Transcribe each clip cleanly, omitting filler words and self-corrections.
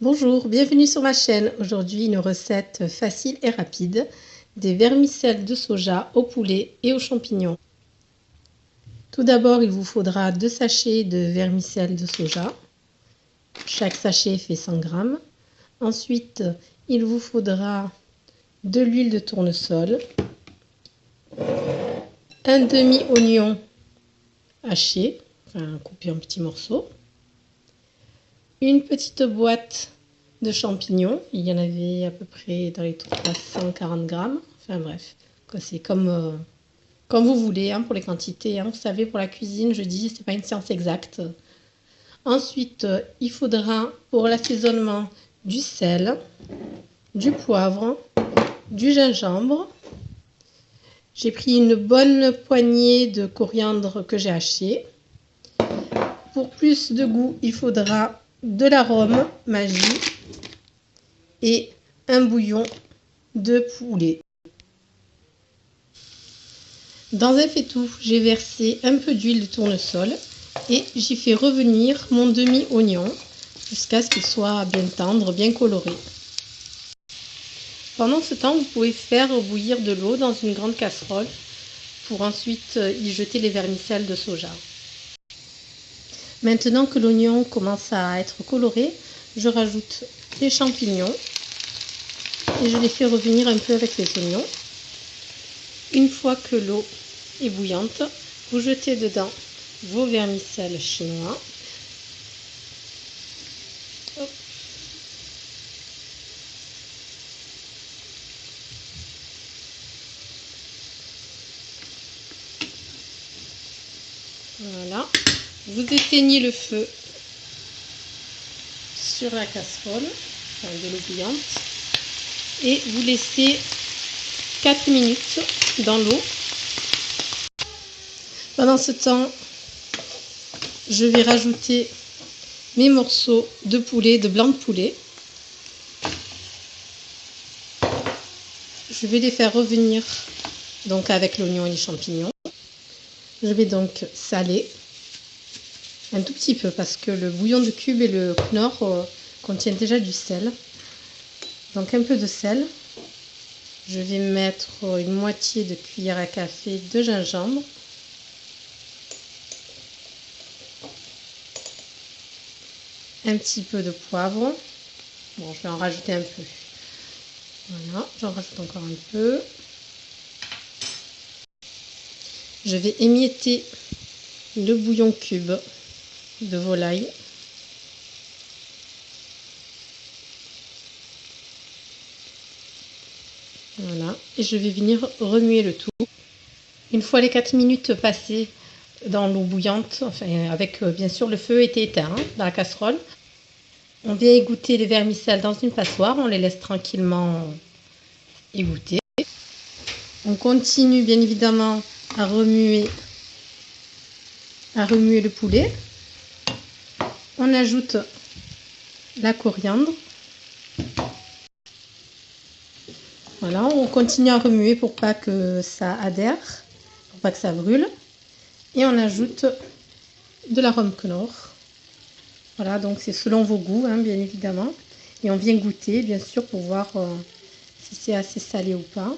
Bonjour, bienvenue sur ma chaîne. Aujourd'hui, une recette facile et rapide, des vermicelles de soja au poulet et aux champignons. Tout d'abord, il vous faudra 2 sachets de vermicelles de soja. Chaque sachet fait 100 g. Ensuite, il vous faudra de l'huile de tournesol, un demi-oignon haché, enfin coupé en petits morceaux, une petite boîte de champignons, il y en avait à peu près dans les 340 g, enfin bref, c'est comme vous voulez hein, pour les quantités, hein. Vous savez, pour la cuisine, je dis, c'est pas une science exacte. Ensuite, il faudra pour l'assaisonnement du sel, du poivre, du gingembre. J'ai pris une bonne poignée de coriandre que j'ai haché. Pour plus de goût, il faudra de l'arôme Maggi et un bouillon de poulet. Dans un faitout, j'ai versé un peu d'huile de tournesol et j'y fais revenir mon demi-oignon jusqu'à ce qu'il soit bien tendre, bien coloré. Pendant ce temps, vous pouvez faire bouillir de l'eau dans une grande casserole pour ensuite y jeter les vermicelles de soja. Maintenant que l'oignon commence à être coloré, je rajoute les champignons et je les fais revenir un peu avec les oignons. Une fois que l'eau est bouillante, vous jetez dedans vos vermicelles chinois. Hop. Voilà, vous éteignez le feu sur la casserole, enfin de l'eau bouillante, et vous laissez 4 minutes dans l'eau. Pendant ce temps, je vais rajouter mes morceaux de poulet, de blanc de poulet. Je vais les faire revenir donc avec l'oignon et les champignons. Je vais donc saler un tout petit peu parce que le bouillon de cube et le Knorr contiennent déjà du sel. Donc un peu de sel. Je vais mettre une moitié de cuillère à café de gingembre. Un petit peu de poivre. Bon, je vais en rajouter un peu. Voilà, j'en rajoute encore un peu. Je vais émietter le bouillon cube de volaille. Voilà, et je vais venir remuer le tout. Une fois les 4 minutes passées dans l'eau bouillante, enfin avec bien sûr le feu était éteint hein, dans la casserole, on vient égoutter les vermicelles dans une passoire, on les laisse tranquillement égoutter. On continue bien évidemment à remuer le poulet. On ajoute la coriandre. Voilà, on continue à remuer pour pas que ça adhère, pour pas que ça brûle. Et on ajoute de l'arôme Knorr. Voilà, donc c'est selon vos goûts, hein, bien évidemment. Et on vient goûter, bien sûr, pour voir si c'est assez salé ou pas.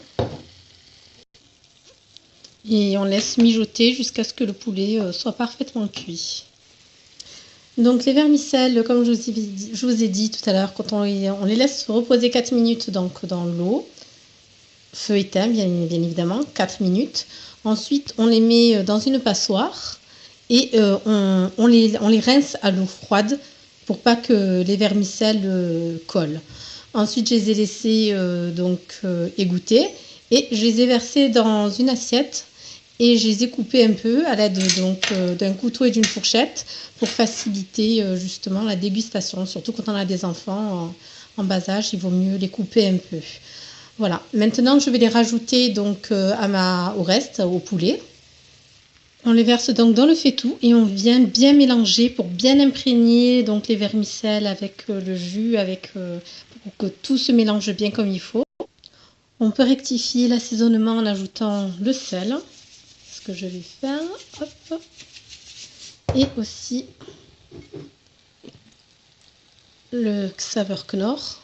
Et on laisse mijoter jusqu'à ce que le poulet soit parfaitement cuit. Donc les vermicelles, comme je vous ai dit tout à l'heure, quand on les laisse reposer 4 minutes donc, dans l'eau, feu éteint bien évidemment, 4 minutes. Ensuite, on les met dans une passoire et on les rince à l'eau froide pour pas que les vermicelles collent. Ensuite, je les ai laissés égoutter et je les ai versés dans une assiette et je les ai coupés un peu à l'aide d'un couteau et d'une fourchette pour faciliter justement la dégustation. Surtout quand on a des enfants en bas âge, il vaut mieux les couper un peu. Voilà, maintenant je vais les rajouter donc au reste, au poulet. On les verse donc dans le faitout et on vient bien mélanger pour bien imprégner donc les vermicelles avec le jus, pour que tout se mélange bien comme il faut. On peut rectifier l'assaisonnement en ajoutant le sel, ce que je vais faire. Hop. Et aussi le saveur Knorr.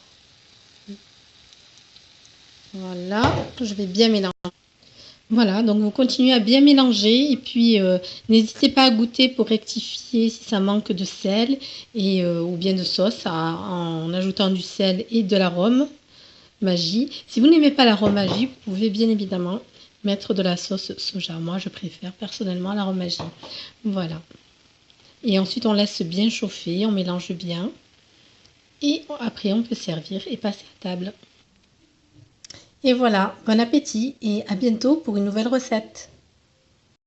Voilà, je vais bien mélanger. Voilà, donc vous continuez à bien mélanger et puis n'hésitez pas à goûter pour rectifier si ça manque de sel et, ou bien de sauce en ajoutant du sel et de l'arôme Maggi. Si vous n'aimez pas l'arôme Maggi, vous pouvez bien évidemment mettre de la sauce soja. Moi, je préfère personnellement l'arôme Maggi. Voilà. Et ensuite, on laisse bien chauffer, on mélange bien. Et après, on peut servir et passer à table. Et voilà, bon appétit et à bientôt pour une nouvelle recette.